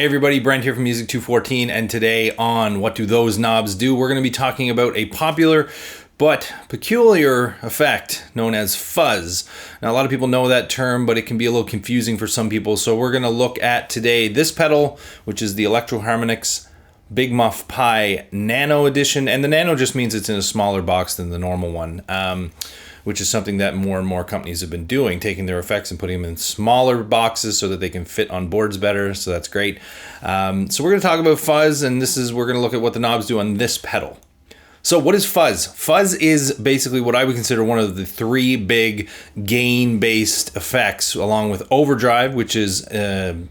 Hey everybody, Brent here from Music 214, and today on What Do Those Knobs Do, we're going to be talking about a popular but peculiar effect known as fuzz. Now, a lot of people know that term, but it can be a little confusing for some people, so we're going to look at today this pedal, which is the Electro-Harmonix Big Muff Pi Nano edition, and the Nano just means it's in a smaller box than the normal one, which is something that more and more companies have been doing, taking their effects and putting them in smaller boxes so that they can fit on boards better, so that's great. So we're going to talk about fuzz, and we're going to look at what the knobs do on this pedal. So what is fuzz? Fuzz is basically what I would consider one of the three big gain-based effects, along with overdrive, which is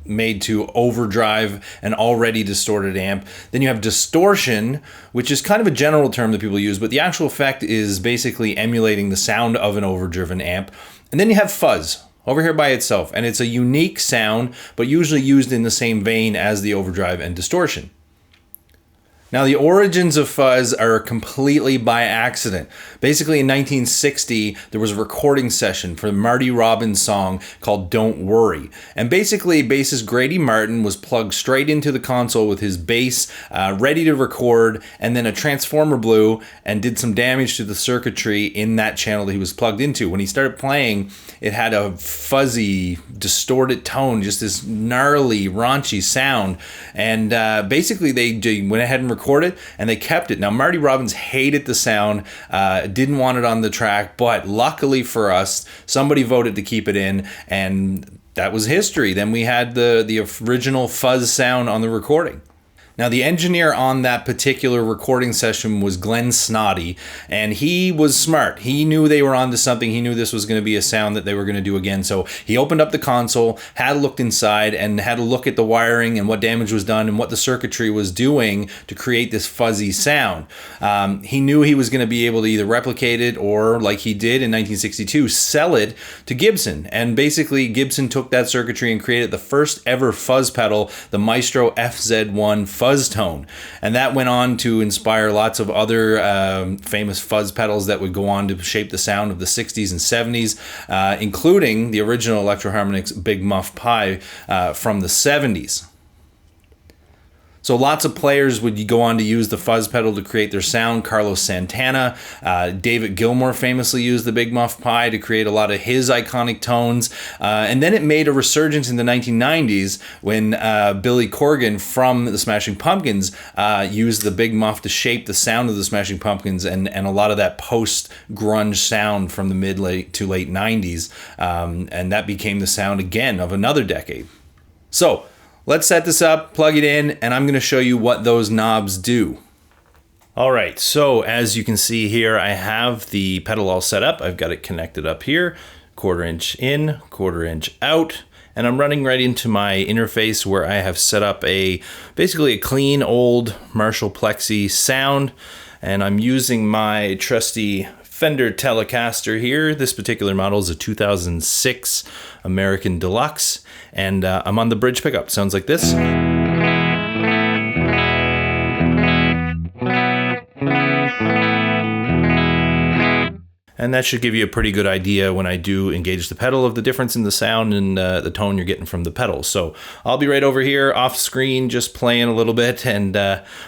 made to overdrive an already distorted amp. Then you have distortion, which is kind of a general term that people use, but the actual effect is basically emulating the sound of an overdriven amp. And then you have fuzz over here by itself, and it's a unique sound, but usually used in the same vein as the overdrive and distortion. Now, the origins of fuzz are completely by accident. Basically, in 1960, there was a recording session for the Marty Robbins song called Don't Worry. And basically, bassist Grady Martin was plugged straight into the console with his bass, ready to record, and then a transformer blew and did some damage to the circuitry in that channel that he was plugged into. When he started playing, it had a fuzzy, distorted tone, just this gnarly, raunchy sound. And basically, they went ahead and recorded it, and they kept it. Now, Marty Robbins hated the sound, didn't want it on the track, but luckily for us, somebody voted to keep it in, and that was history. Then we had the original fuzz sound on the recording. Now, the engineer on that particular recording session was Glenn Snoddy, and he was smart. He knew they were onto something. He knew this was going to be a sound that they were going to do again. So he opened up the console, had looked inside, and had a look at the wiring and what damage was done and what the circuitry was doing to create this fuzzy sound. He knew he was going to be able to either replicate it or, like he did in 1962, sell it to Gibson. And basically, Gibson took that circuitry and created the first ever fuzz pedal, the Maestro FZ1 fuzz tone, and that went on to inspire lots of other famous fuzz pedals that would go on to shape the sound of the 60s and 70s, including the original Electro-Harmonix Big Muff Pi from the 70s. So lots of players would go on to use the fuzz pedal to create their sound. Carlos Santana, David Gilmour famously used the Big Muff Pi to create a lot of his iconic tones. And then it made a resurgence in the 1990s when Billy Corgan from the Smashing Pumpkins used the Big Muff to shape the sound of the Smashing Pumpkins and a lot of that post-grunge sound from the mid to late 90s. And that became the sound again of another decade. So let's set this up, plug it in, and I'm going to show you what those knobs do. All right, so as you can see here, I have the pedal all set up. I've got it connected up here, 1/4 inch in, 1/4 inch out, and I'm running right into my interface where I have set up basically a clean old Marshall Plexi sound, and I'm using my trusty Fender Telecaster here. This particular model is a 2006 American Deluxe, and I'm on the bridge pickup. Sounds like this. And that should give you a pretty good idea when I do engage the pedal of the difference in the sound and the tone you're getting from the pedal. So I'll be right over here off screen just playing a little bit, and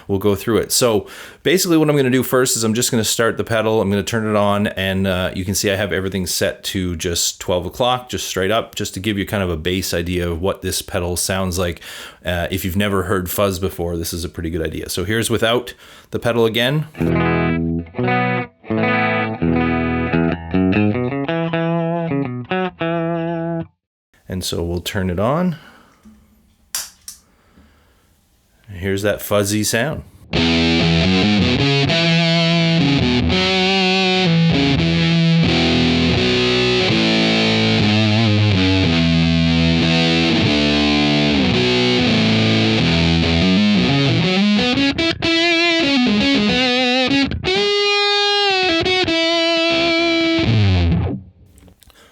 we'll go through it. So basically what I'm going to do first is I'm just going to start the pedal. I'm going to turn it on, and you can see I have everything set to just 12 o'clock, just straight up, just to give you kind of a base idea of what this pedal sounds like. If you've never heard fuzz before, this is a pretty good idea. So here's without the pedal again. And so we'll turn it on. Here's that fuzzy sound.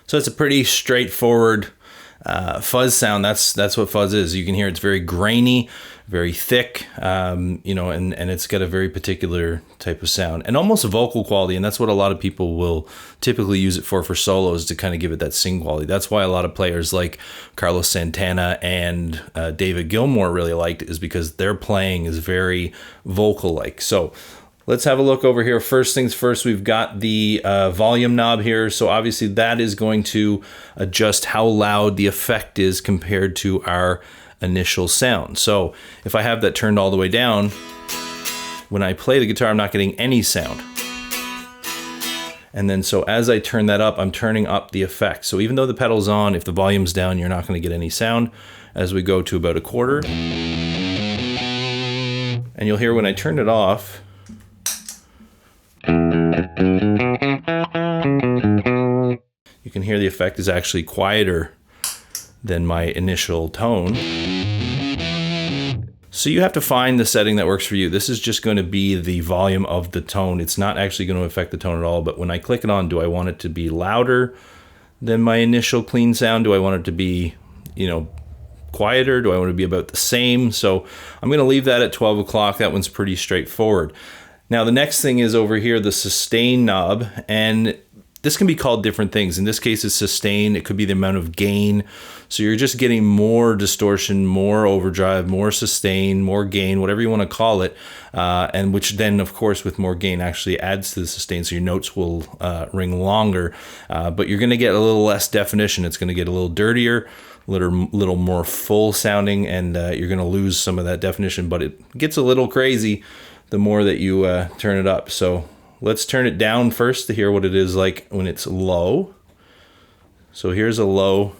So it's a pretty straightforward fuzz sound. That's what fuzz is. You can hear it's very grainy, very thick, you know, and it's got a very particular type of sound and almost a vocal quality. And that's what a lot of people will typically use it for solos, to kind of give it that sing quality. That's why a lot of players like Carlos Santana and David Gilmour really liked it, is because their playing is very vocal-like. So let's have a look over here. First things first, we've got the volume knob here. So obviously that is going to adjust how loud the effect is compared to our initial sound. So if I have that turned all the way down, when I play the guitar, I'm not getting any sound. And then so as I turn that up, I'm turning up the effect. So even though the pedal's on, if the volume's down, you're not going to get any sound. As we go to about a quarter, and you'll hear when I turn it off, you can hear the effect is actually quieter than my initial tone. So you have to find the setting that works for you. This is just going to be the volume of the tone. It's not actually going to affect the tone at all, but when I click it on, do I want it to be louder than my initial clean sound? Do I want it to be, you know, quieter? Do I want it to be about the same? So I'm going to leave that at 12 o'clock. That one's pretty straightforward. Now the next thing is over here, the sustain knob, and this can be called different things. In this case, it's sustain. It could be the amount of gain. So you're just getting more distortion, more overdrive, more sustain, more gain, whatever you want to call it. And which then, of course, with more gain actually adds to the sustain. So your notes will ring longer, but you're going to get a little less definition. It's going to get a little dirtier, a little more full sounding, and you're going to lose some of that definition, but it gets a little crazy the more that you turn it up. So let's turn it down first to hear what it is like when it's low. So here's a low.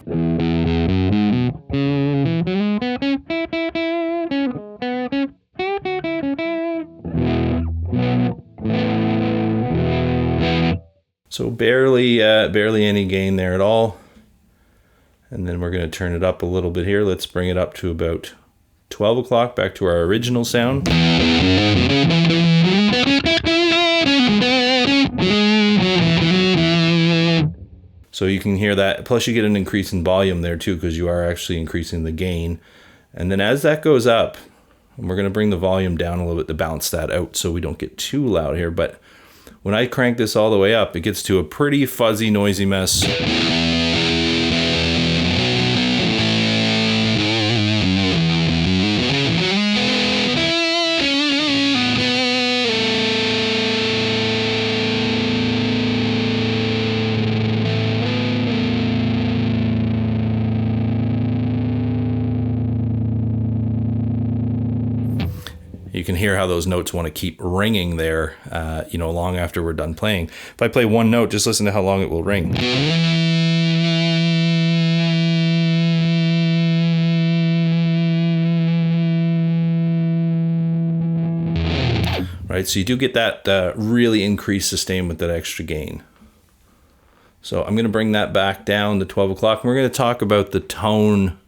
So barely any gain there at all. And then we're going to turn it up a little bit here. Let's bring it up to about 12 o'clock, back to our original sound. So you can hear that. Plus you get an increase in volume there too, because you are actually increasing the gain. And then as that goes up, we're going to bring the volume down a little bit to balance that out so we don't get too loud here. But when I crank this all the way up, it gets to a pretty fuzzy, noisy mess. You can hear how those notes want to keep ringing there, you know, long after we're done playing. If I play one note, just listen to how long it will ring. Right, so you do get that really increased sustain with that extra gain. So I'm going to bring that back down to 12 o'clock. And we're going to talk about the tone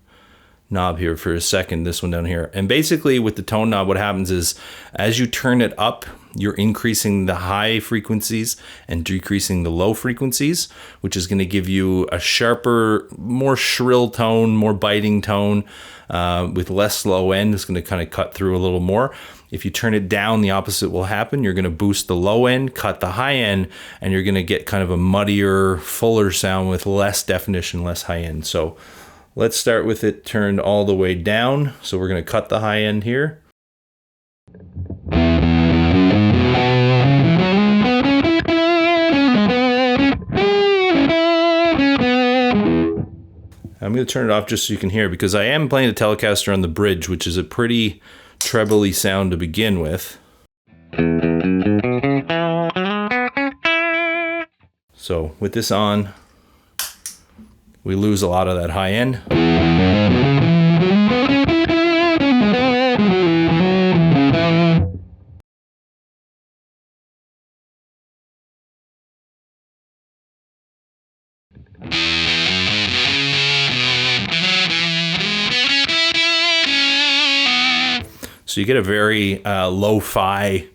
knob here for a second, this one down here. And basically with the tone knob, what happens is as you turn it up, you're increasing the high frequencies and decreasing the low frequencies, which is going to give you a sharper, more shrill tone, more biting tone, with less low end. It's going to kind of cut through a little more. If you turn it down, the opposite will happen. You're going to boost the low end, cut the high end, and you're going to get kind of a muddier, fuller sound with less definition, less high end. So let's start with it turned all the way down. So we're going to cut the high end here. I'm going to turn it off just so you can hear, because I am playing the Telecaster on the bridge, which is a pretty trebly sound to begin with. So with this on, we lose a lot of that high end. So you get a very lo-fi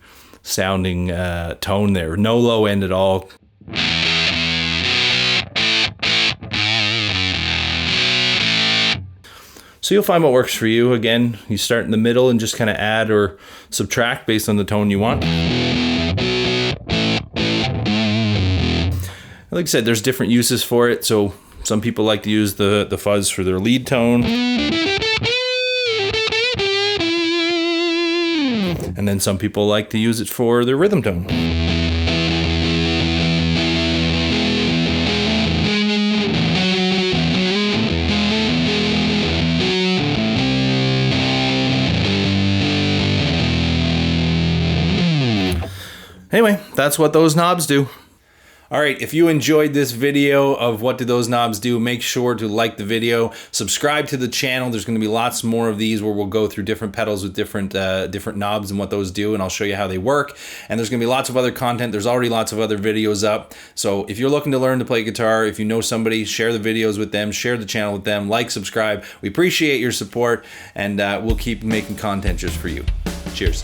sounding tone there. No low end at all. So So you'll find what works for you. Again, you start in the middle and just kind of add or subtract based on the tone you want. Like I said, there's different uses for it. So some people like to use the fuzz for their lead tone. And then some people like to use it for their rhythm tone. Anyway, that's what those knobs do. All right, if you enjoyed this video of What Do Those Knobs Do, make sure to like the video, subscribe to the channel. There's going to be lots more of these where we'll go through different pedals with different knobs and what those do, and I'll show you how they work. And there's going to be lots of other content. There's already lots of other videos up. So if you're looking to learn to play guitar, if you know somebody, share the videos with them, share the channel with them, like, subscribe. We appreciate your support, and we'll keep making content just for you. Cheers.